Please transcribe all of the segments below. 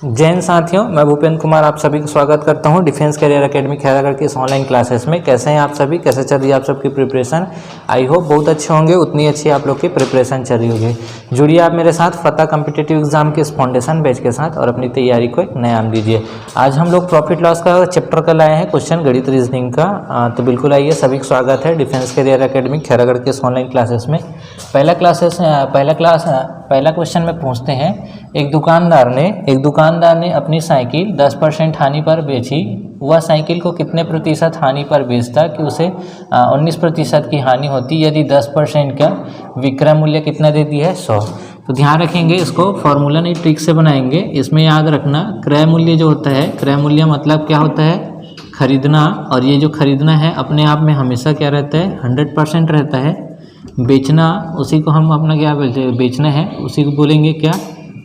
जैन साथियों, मैं भूपेंद्र कुमार आप सभी का स्वागत करता हूं डिफेंस करियर एकेडमी खैरागढ़ की इस ऑनलाइन क्लासेस में। कैसे हैं आप सभी, कैसे चल रही है आप सबकी प्रिपरेशन? आई होप बहुत अच्छे होंगे, उतनी अच्छी आप लोग की प्रिपरेशन चल रही होगी। जुड़िए आप मेरे साथ फतह कॉम्पिटिटिव एग्जाम के इस फाउंडेशन बैच के साथ और अपनी तैयारी को एक नया आयाम दीजिए। आज हम लोग प्रॉफिट लॉस का चैप्टर का लाए हैं, क्वेश्चन गणित रीजनिंग का। तो बिल्कुल आइए, सभी का स्वागत है डिफेंस करियर एकेडमी खैरागढ़ के इस ऑनलाइन क्लासेस में। पहला क्वेश्चन में पूछते हैं, एक दुकानदार ने अपनी साइकिल 10% हानि पर बेची। वह साइकिल को कितने प्रतिशत हानि पर बेचता कि उसे 19% की हानि होती यदि 10% का विक्रय मूल्य कितना दे दिया है 100। तो ध्यान रखेंगे, इसको फॉर्मूला नहीं ट्रिक से बनाएंगे। इसमें याद रखना, क्रय मूल्य जो होता है, क्रय मूल्य मतलब क्या होता है, खरीदना। और ये जो खरीदना है अपने आप में हमेशा क्या रहता है, 100% रहता है। बेचना, उसी को हम अपना क्या बोलते हैं, बेचना है, उसी को बोलेंगे क्या,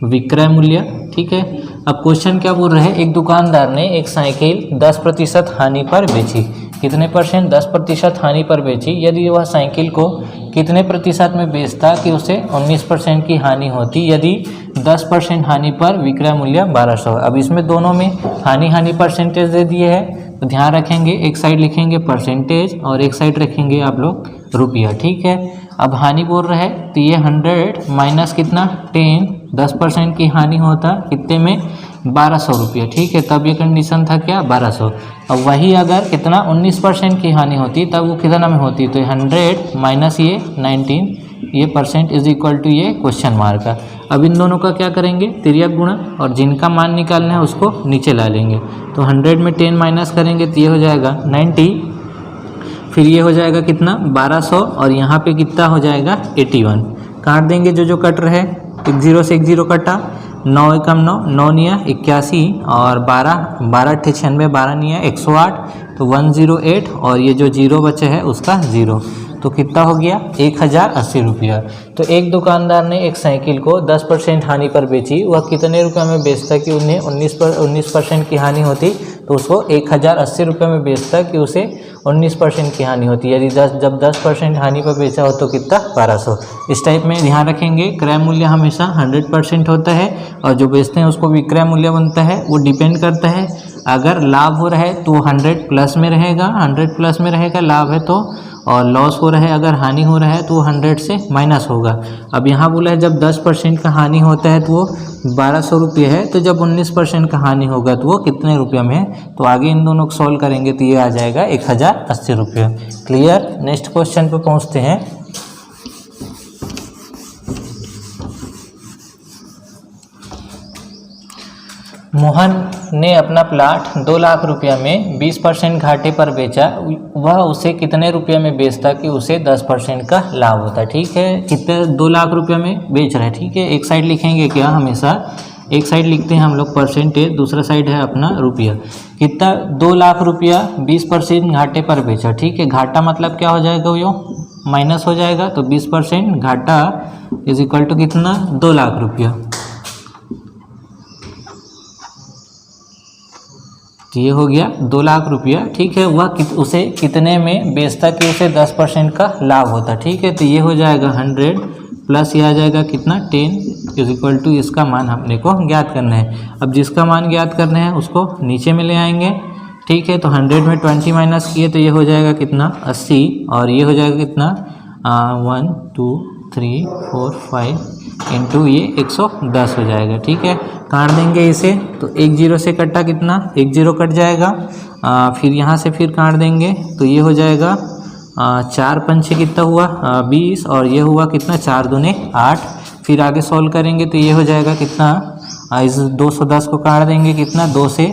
विक्रय मूल्य। ठीक है। अब क्वेश्चन क्या बोल रहे हैं, एक दुकानदार ने एक साइकिल 10% हानि पर बेची। कितने परसेंट? 10% हानि पर बेची। यदि वह साइकिल को कितने प्रतिशत में बेचता कि उसे 19% की हानि होती यदि 10% हानि पर विक्रय मूल्य 1200। अब इसमें दोनों में हानि परसेंटेज दे दिए हैं, तो ध्यान रखेंगे एक साइड लिखेंगे परसेंटेज और एक साइड रखेंगे आप लोग रुपया। ठीक है। अब हानि बोल रहे हैं, तो ये 100 माइनस कितना 10, 10% की हानि होता कितने में, 1200 रुपये। ठीक है। तब ये कंडीशन था क्या, 1200। अब वही अगर कितना 19% की हानि होती तब वो कितना में होती, तो 100 माइनस ये 19, ये परसेंट इज इक्वल टू ये क्वेश्चन मार्क का। अब इन दोनों का क्या करेंगे, तिर्यक गुणा, और जिनका मान निकालना है उसको नीचे ला लेंगे। तो 100 में 10 माइनस करेंगे तो ये हो जाएगा 90, फिर ये हो जाएगा कितना 1200, और यहाँ पे कितना हो जाएगा 81। काट देंगे जो कट रहे, एक जीरो से एक जीरो कटा, 9 एकम 9, 9 निया 81, और 12 अट्ठे 96, 12 निया 108, तो 108, और ये जो जीरो बचे है उसका जीरो, तो कितना हो गया 1080 रुपया। तो एक दुकानदार ने एक साइकिल को 10% हानि पर बेची। वह कितने रुपये में बेचता कि उन्हें 19% की हानि होती, तो उसको 1080 रुपये में बेचता कि उसे 19% की हानि होती। यदि जब 10% हानि पर बेचा हो तो कितना 1200। इस टाइप में ध्यान रखेंगे, क्रय मूल्य हमेशा 100% होता है और जो बेचते हैं उसको विक्रय मूल्य बनता है। वो डिपेंड करता है, अगर लाभ हो रहा है तो 100 प्लस में रहेगा, 100 प्लस में रहेगा लाभ है तो, और लॉस हो रहा है अगर हानि हो रहा है तो वो 100 से माइनस होगा। अब यहाँ बोला है जब 10% का हानि होता है तो वो 1200 रुपये है, तो जब 19% का हानि होगा तो वो कितने रुपये में है, तो आगे इन दोनों को सॉल्व करेंगे तो ये आ जाएगा 1080 रुपये। क्लियर। नेक्स्ट क्वेश्चन पे पहुँचते हैं। मोहन ने अपना प्लाट 2 लाख रुपया में 20% घाटे पर बेचा। वह उसे कितने रुपये में बेचता कि उसे 10% का लाभ होता। ठीक है। कितने 2 लाख रुपया में बेच रहे हैं। ठीक है। एक साइड लिखेंगे क्या, हमेशा एक साइड लिखते हैं हम लोग परसेंटेज, दूसरा साइड है अपना रुपया। कितना 2 लाख रुपया 20% घाटे पर बेचा। ठीक है। घाटा मतलब क्या हो जाएगा, यो माइनस हो जाएगा, तो 20% घाटा इज इक्वल टू कितना 2 लाख रुपया। तो ये हो गया 2 लाख रुपया। ठीक है। वह उसे कितने में बेचता कि उसे 10% का लाभ होता। ठीक है। तो ये हो जाएगा 100 प्लस ये आ जाएगा कितना 10 इज इक्वल टू, इसका मान हमने को ज्ञात करना है। अब जिसका मान ज्ञात करना है उसको नीचे में ले आएंगे। ठीक है। तो 100 में 20 माइनस किए तो ये हो जाएगा कितना 80, और ये हो जाएगा कितना 1 2 3 4 5 इंटू ये 110 हो जाएगा। ठीक है। काट देंगे इसे, तो एक जीरो से कटा कितना, एक जीरो कट जाएगा। फिर यहाँ से फिर काट देंगे तो ये हो जाएगा 4 पंचे कितना हुआ 20, और ये हुआ कितना 4 दूने 8। फिर आगे सॉल्व करेंगे तो ये हो जाएगा कितना, इस 210 को काट देंगे कितना 2 से,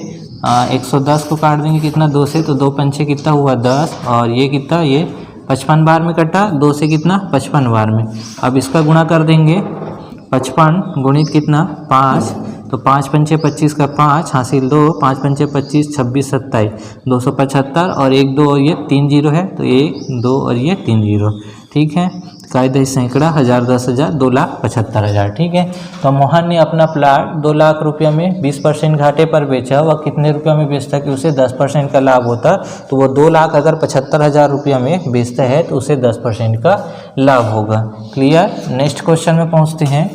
110 को काट देंगे कितना 2 से, तो 2 पंचे कितना हुआ 10, और ये कितना, ये 55 बार में कटा, 2 से कितना 55 बार में। अब इसका गुणा कर देंगे, 55 गुणित कितना 5, तो 5 पंचे 25 का 5 हासिल 2, 5 पंचे 25 26 27 275, और 1 2 और ये 3 जीरो है, तो 1 2 और ये 3 जीरो। ठीक है। कायदे सैकड़ा, 1000 10,000 2,75,000। ठीक है। तो मोहन ने अपना प्लाट 2 लाख रुपये में 20% घाटे पर बेचा। वह कितने रुपये में बेचता कि उसे 10% का लाभ होता, तो वो 2 लाख अगर 75,000 रुपये में बेचता है तो उसे 10% का लाभ होगा। क्लियर। नेक्स्ट क्वेश्चन में पहुँचते हैं।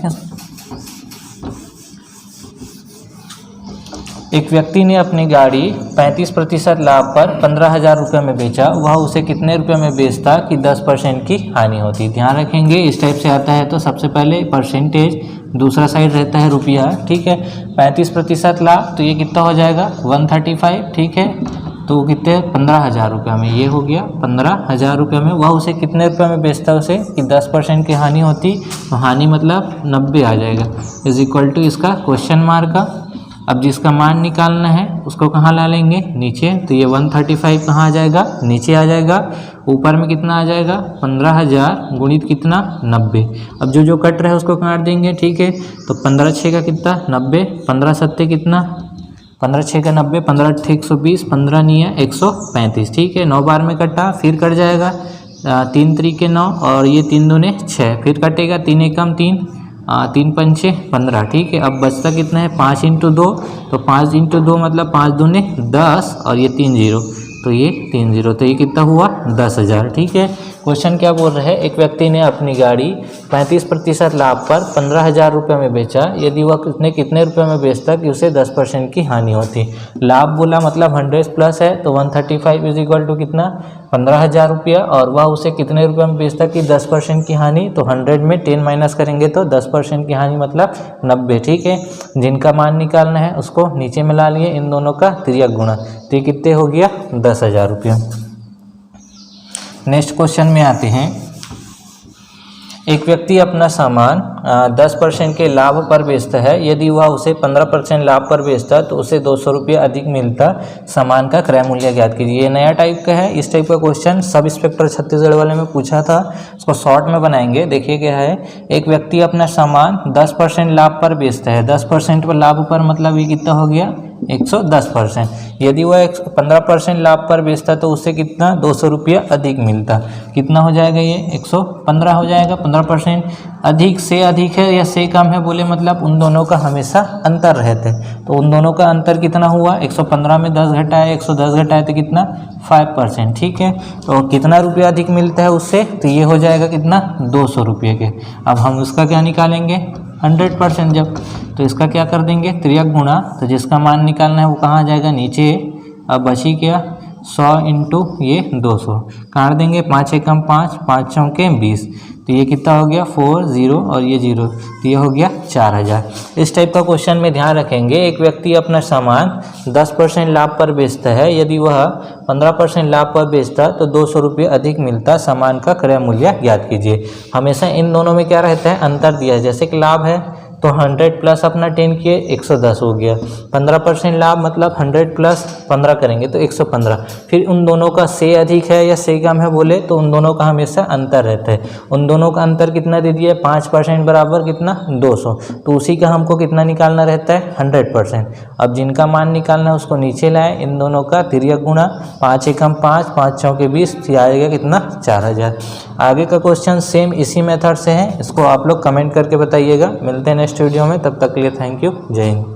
एक व्यक्ति ने अपनी गाड़ी 35% लाभ पर 15,000 रुपये में बेचा, वह उसे कितने रुपये में बेचता कि 10% की हानि होती। ध्यान रखेंगे इस टाइप से आता है तो सबसे पहले परसेंटेज, दूसरा साइड रहता है रुपया, ठीक है। 35% लाभ तो ये कितना हो जाएगा 135, ठीक है। तो कितने 15,000 रुपये में, ये हो गया 15,000 रुपये में। वह उसे कितने रुपये में बेचता उसे कि 10% की हानि होती, तो हानि मतलब 90 आ जाएगा, इज इक्वल टू इसका क्वेश्चन मार्क का। अब जिसका मान निकालना है उसको कहाँ ला लेंगे, नीचे। तो ये 135 कहाँ आ जाएगा, नीचे आ जाएगा। ऊपर में कितना आ जाएगा 15,000 गुणित कितना 90। अब जो कट रहा है उसको काट देंगे, ठीक है। तो 15 6 का कितना 90, 15 7 कितना 15 6 का 90, 15 8 120, 15 9 135, ठीक है। 9 बार में कटा, फिर कट जाएगा 3 3 9 और ये 3 दूने 6, फिर कटेगा 3 एकम 3, 3 पंचे 15, ठीक है। अब बचता कितना है 5 × 2, तो 5 × 2 मतलब 5 दूने 10 और ये 3 0, तो ये 3 0, तो ये कितना हुआ 10,000, ठीक है। क्वेश्चन क्या बोल रहा है, एक व्यक्ति ने अपनी गाड़ी 35% लाभ पर 15,000 रुपये में बेचा, यदि वह कितने रुपये में बेचता कि उसे 10% की हानि होती। लाभ बोला मतलब 100 प्लस है, तो 135 इज इक्वल टू कितना 15,000 रुपया, और वह उसे कितने रुपये में बेचता कि 10% की हानि, तो 100 में 10 माइनस करेंगे तो 10% की हानि मतलब 90, ठीक है। जिनका मान निकालना है उसको नीचे में ला लिए, इन दोनों का तिर्यक गुणा, तो ये कितने हो गया 10,000 रुपया। नेक्स्ट क्वेश्चन में आते हैं। एक व्यक्ति अपना सामान 10% के लाभ पर बेचता है, यदि वह उसे 15% लाभ पर बेचता तो उसे 200 रुपये अधिक मिलता। सामान का क्रय मूल्य ज्ञात कीजिए। ये नया टाइप का है, इस टाइप का क्वेश्चन सब इंस्पेक्टर छत्तीसगढ़ वाले में पूछा था, उसको शॉर्ट में बनाएंगे। देखिए क्या है, एक व्यक्ति अपना सामान 10% लाभ पर बेचता है, 10% पर लाभ पर मतलब ये कितना हो गया 110%। यदि वह 15% लाभ पर बेचता तो उससे कितना 200 रुपया अधिक मिलता। कितना हो जाएगा ये 115 हो जाएगा। 15% अधिक से अधिक है या से कम है बोले मतलब उन दोनों का हमेशा अंतर रहता है, तो उन दोनों का अंतर कितना हुआ 115 में 10 घटाए 110 घटाए तो कितना 5%, ठीक है। तो कितना रुपया अधिक मिलता है उससे, तो ये हो जाएगा कितना 200 रुपये के। अब हम उसका क्या निकालेंगे 100% जब, तो इसका क्या कर देंगे तिर्यक गुणा, तो जिसका मान निकालना है वो कहाँ आ जाएगा नीचे। अब बची क्या 100 × ये 200 काट देंगे, 5 एकम 5, 5 चौके 20, तो ये कितना हो गया 4 0 और ये 0, तो ये हो गया 4000। इस टाइप का क्वेश्चन में ध्यान रखेंगे, एक व्यक्ति अपना सामान 10% लाभ पर बेचता है, यदि वह 15% लाभ पर बेचता तो 200 रुपये अधिक मिलता। सामान का क्रय मूल्य ज्ञात कीजिए। हमेशा इन दोनों में क्या रहता है अंतर दिया है, जैसे कि लाभ है तो 100 प्लस अपना 10 किए 110 हो गया। 15% लाभ मतलब 100 प्लस 15 करेंगे तो 115। फिर उन दोनों का से अधिक है या से कम है बोले तो उन दोनों का हमेशा अंतर रहता है। उन दोनों का अंतर कितना दे दिया है 5% बराबर कितना 200, तो उसी का हमको कितना निकालना रहता है 100%। अब जिनका मान निकालना है उसको नीचे लाए, इन दोनों का तिर्यक गुणा, 5 एकम 5, 5 चौके 20, तो आएगा कितना 4000। आगे का क्वेश्चन सेम इसी मेथड से है, इसको आप लोग कमेंट करके बताइएगा। मिलते हैं नेक्स्ट वीडियो में, तब तक के लिए थैंक यू, जय हिंद।